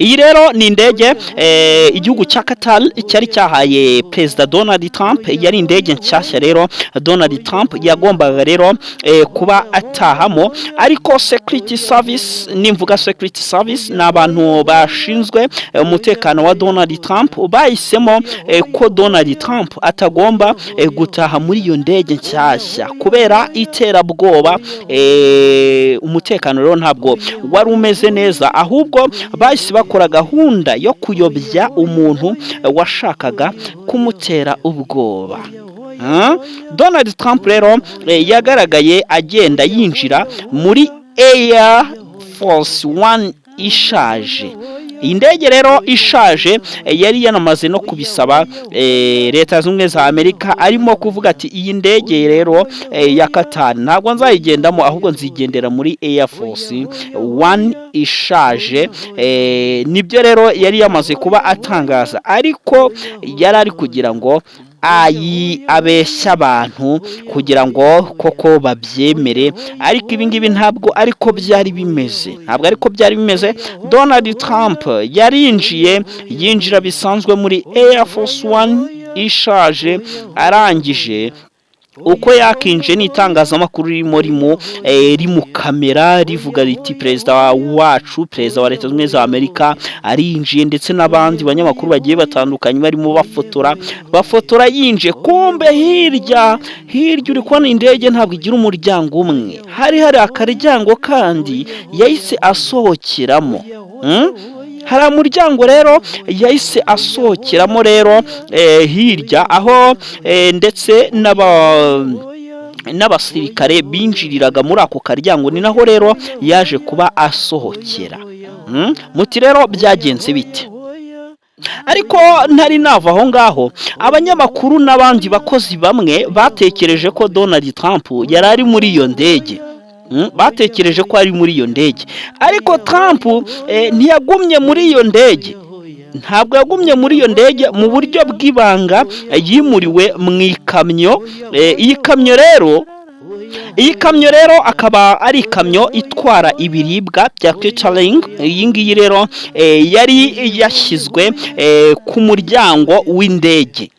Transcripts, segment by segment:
iyi rero ni indege igihugu cya Qatar cyari cyahaye perezida Donald Trump. Yari indege nshyashya rero Donald Trump yagombaga rero kuba atahamo, ariko security service, nimvuga security service ni abantu bashinzwe umutekano wa Donald Trump, bahisemo ko Donald Trump atagomba gutaha muri iyo ndege nshyashya kubera iterabwoba. Umutekano rero ntabwo wari umeze neza, ahubwo bahise bakora gahunda yo kuyobya umuntu washakaga kumutera ubwoba. Donald Trump rero yagaragaye agenda yinjira muri Air Force One ishaje. Iyi ndege rero ishaje yari yanamaze no kubisaba leta z'ubumwe za Amerika, arimo kuvuga ati iyi ndege rero ya Qatar ntabwo nzayigendamo, ahubwo nzigendera muri Air Force One ishaje. Nibyo rero yari yamaze kuba atangaza, ariko yari ari kugira ngo abeshya abantu kugira ngo koko babyemere, ariko ibingibi ntabwo ariko byari bimeze. Donald Trump yinjira bisanzwe muri Air Force One ishaje, arangije uko yakinje n'itangazamakuru ririmo kamera rivuga riti perezida wacu, perezida wa leta z'ubumwe za Amerika arinjiye, ndetse n'abandi banyamakuru bagiye batandukanye barimo bafotora yinje. Kumbe hirya uri kubona indege ntabwo igira umuryango umwe, hari akaryango kandi yahise asohokeramo. Hari umuryango rero yahise asohokeramo rero hirya, aho ndetse n'abasirikare binjiriraga muri ako karyango, ni naho rero yaje kuba asohokera. Muti rero byagenze bite? Ariko ntari nava aho ngaho, abanyamakuru n'abandi bakozi bamwe batekereje ko Donald Trump yari ari muri iyo ndege. Batekereje ko ari muri iyo ndege, ariko Trump ntiyagumye muri iyo ndege. Ntabwo yagumye muri iyo ndege, mu buryo bw'ibanga yimuriwe mu ikamyo. Iyi kamyo rero akaba ari ikamyo itwara ibiribwa bya catering. Iyi ngiyi rero yari yashyizwe ku muryango w'indege.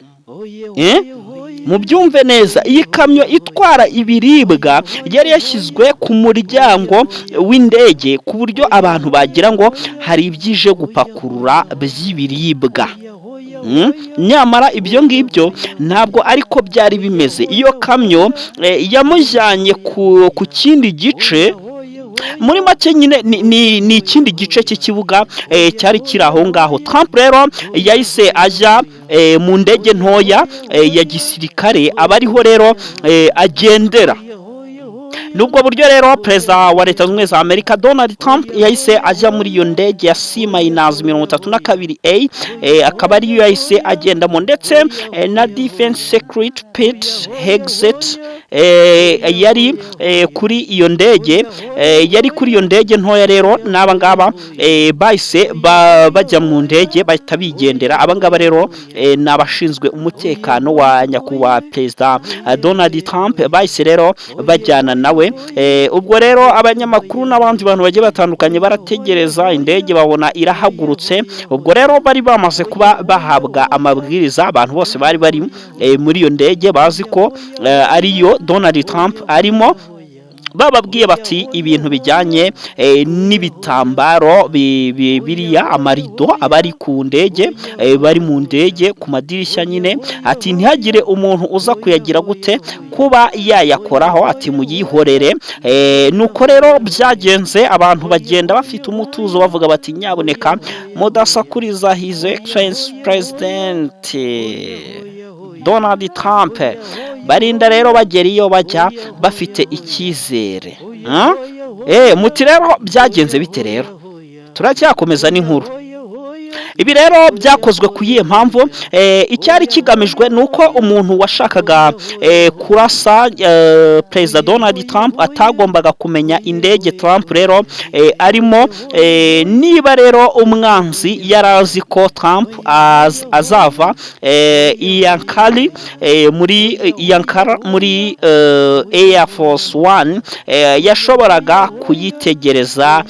Mubyumve neza, iyi kamyo itwara ibiribwa yari yashyizwe ku muryango w'indege ku buryo abantu bagira ngo hari ibyije gupakurura by'ibiribwa. Nyamara ibyo ngibyo ntabwo ariko byari bimeze. Iyo kamyo yamujyanye ku kindi gice, muri make nyine ni ikindi gice cy'ikibuga cyari kiri aho ngaho. Trump rero yahise ajya mu ndege ntoya ya gisirikare, aba ariho rero agendera. Nubwo buryo rero perezida wa leta z'ubumwe za Amerika Donald Trump yahise ajya muri iyo ndege ya C-32A, akaba ariyo yahise agendamo, ndetse na Defense Secret Pete Hegseth yari kuri iyo ndege, ntoya. Rero n'aba ngaba bahise bajya mu ndege bahita bigendera. Aba ngaba rero ni abashinzwe umutekano wa nyakubahwa perezida Donald Trump, bahise rero bajyana nawe. Ubwo rero abanyamakuru n'abandi bantu bagiye batandukanye barategereza indege, babona irahagurutse. Ubwo rero bari bamaze kuba bahabwa amabwiriza, abantu bose bari muri iyo ndege bazi ko ariyo Donald Trump arimo. Bababwiye bati ibintu bijyanye n'ibitambaro biriya amarido abari ku ndege, bari mu ndege ku madirishya nyine, ati ntihagire umuntu uza kuyagira gute kuba yayakoraho, ati muyihorere. Nuko rero byagenze, abantu bagenda bafite umutuzo bavuga bati nyaboneka mudasakuriza His Excellency President Donald Trump. Barinda rero bagera iyo bajya bafite icyizere. Muti rero byagenze bite rero? Turacyakomeza n'inkuru. ibi rero byakozwe ku yihe mpamvu? Icyari kigamijwe ni uko umuntu washakaga kurasa perezida Donald Trump atagombaga kumenya indege Trump rero arimo, niba rero umwanzi yari azi ko Trump azava Ankara muri Air Force One, yashoboraga kuyitegereza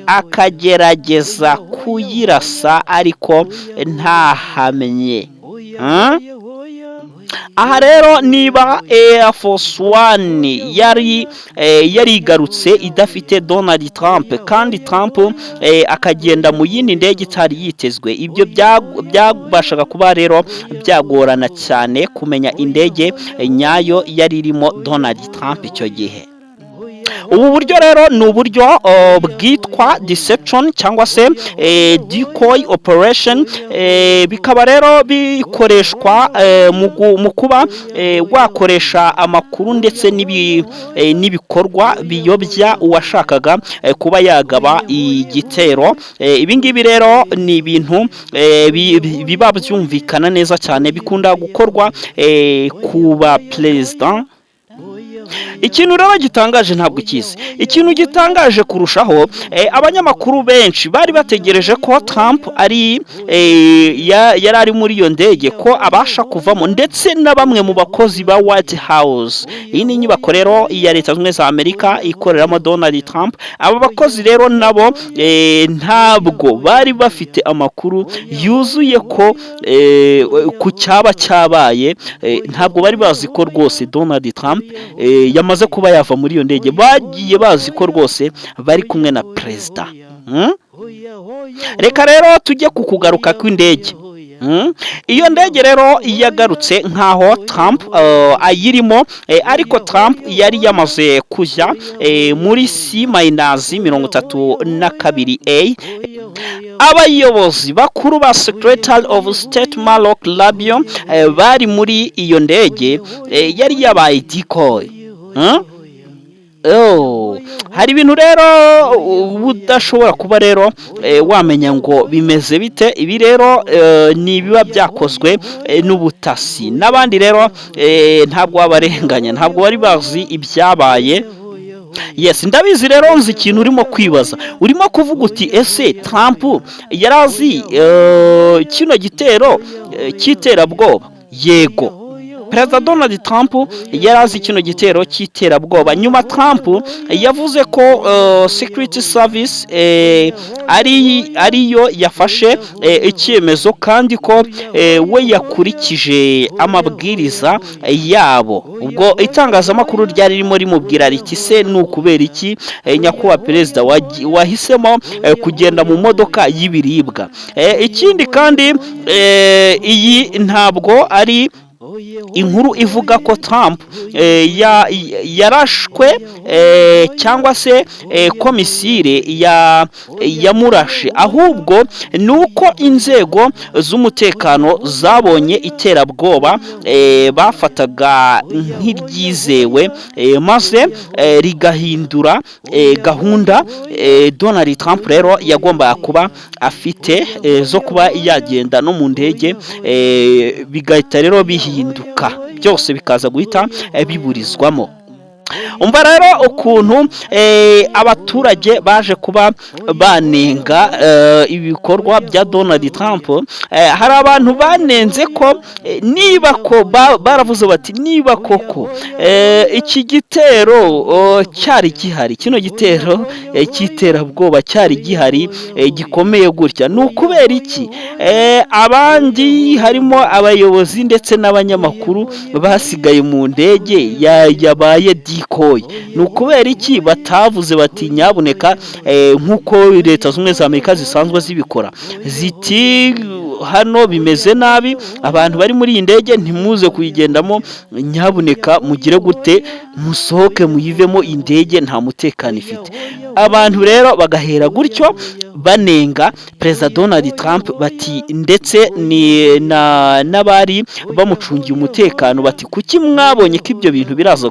akagerageza kuyirasa ariko ntahamenye. Aha rero niba Air Force One yarigarutse idafite Donald Trump kandi Trump akagenda mu yindi ndege itari yitezwe, ibyo byabashaga kuba rero byagorana cyane kumenya indege nyayo yari irimo Donald Trump icyo gihe. Ubu buryo rero ni uburyo bwitwa deception cyangwa se decoy operation, bikaba rero bikoreshwa mu kuba wakoresha amakuru ndetse n'ibikorwa biyobya uwashakaga kuba yagaba igitero. Ibi ngibi rero ni ibintu biba byumvikana neza cyane, bikunda gukorwa ku ba perezida. Ikintu rero gitangaje ntabwo kizi. Ikintu gitangaje kurushaho, abanyamakuru benshi bari bategereje ko Trump yari ari muri iyo ndege ko abasha kuvamo, ndetse na bamwe mu bakozi ba White House. Iyi ni inyubako rero ya Leta Zunze Ubumwe za Amerika ikoreramo Donald Trump. Aba bakozi rero nabo ntabwo bari bafite amakuru yuzuye ko ku cyaba cyabaye, ntabwo bari bazi ko rwose Donald Trump yamaze kuba yava muri iyo ndege. Bagiye bazi ko rwose bari kumwe na perezida. Reka rero tujye ku kugaruka kw'indege. Iyo ndege rero yagarutse nkaho Trump ayirimo, ariko Trump yari yamaze kujya muri C-32A. Abayobozi bakuru ba Secretary of State Marco Rubio bari muri iyo ndege, yari yabaye decoy. Hari ibintu rero udashobora kuba rero wamenya ngo bimeze bite. Ibi rero ni biba byakozwe n'ubutasi, n'abandi rero ntabwo wabarenganya, ntabwo bari bazi ibyabaye. Yes, ndabizi rero nzi ikintu urimo kwibaza. Urimo kuvuga uti ese Trump yarazi kino gitero cy'iterabwoba? Yego, Perezida Donald Trump yarazi kino gitero cy'iterabwoba. Nyuma Trump yavuze ko Security Service ariyo yafashe icyemezo, kandi ko we yakurikije amabwiriza yabo. Ubwo itangazamakuru ryari ririmo rimubwira riti se ni ukubera iki nyakubahwa perezida wahisemo kugenda mu modoka y'ibiribwa? Ikindi kandi iyi ntabwo ari inkuru ivuga ko Trump yarashwe cyangwa se komisire yamurashe, ahubwo ni uko inzego z'umutekano zabonye iterabwoba bafataga nk'iryizewe, maze rigahindura gahunda Donald Trump rero yagombaga kuba afite zo kuba yagenda no mu ndege, bigahita rero bihinduka, byose bikaza guhita biburizwamo. Umva rero ukuntu abaturage baje kuba banenga ibikorwa bya Donald Trump. Hari abantu banenze ko niba ko baravuze bati niba koko iki gitero cyari gihari, kino gitero cy'iterabwoba cyari gihari gikomeye gutya, ni ukubera iki abandi harimo abayobozi ndetse n'abanyamakuru basigaye mu ndege yabaye decoy? Ni ukubera iki batavuze bati nyabuneka nk'uko Leta Zunze Ubumwe za Amerika zisanzwe zibikora, ziti hano bimeze nabi, abantu bari muri iyi ndege ntimuze kuyigendamo, nyabuneka mugire gute, musohoke muyivemo, indege nta mutekano ifite. Abantu rero bagahera gutyo banenga Perezida Donald Trump, bati ndetse n'abari bamucungiye umutekano bati kuki mwabonye ko ibyo bintu biraza